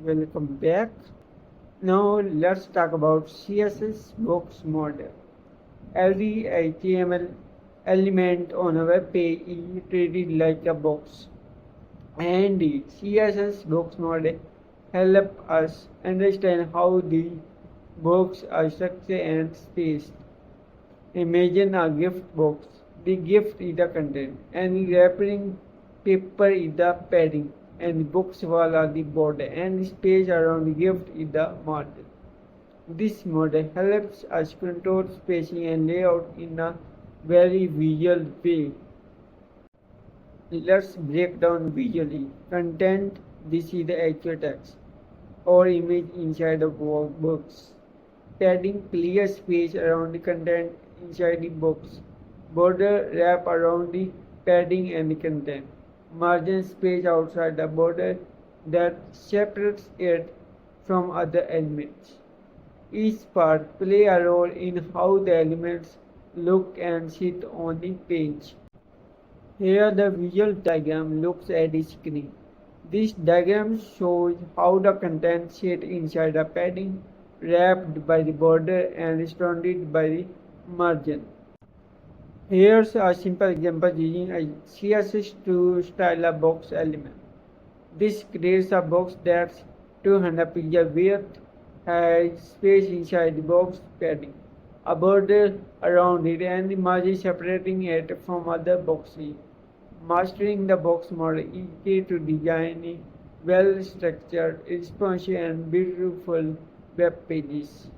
Welcome back. Now let's talk about CSS Box Model. Every HTML element on a web page is treated like a box, and the CSS Box Model helps us understand how the box are structured and spaced. Imagine a gift box. The gift is the content, and wrapping paper is the padding, and the box wall are the border, and the space around the gift is the margin. This model helps us control spacing and layout in a very visual way. Let's break down visually. Content, this is the actual text or image inside the box. Padding, clear space around the content inside the box. Border, wrap around the padding and the content. Margin, space outside the border that separates it from other elements. Each part play a role in how the elements look and sit on the page. Here the visual diagram looks at the screen. This diagram shows how the content sits inside a padding, wrapped by the border and surrounded by the margin. Here's a simple example using a CSS to style a box element. This creates a box that's 200 pixel width, has space inside the box padding, a border around it, and the margin separating it from other boxes. Mastering the box model is key to design well-structured, responsive, and beautiful web pages.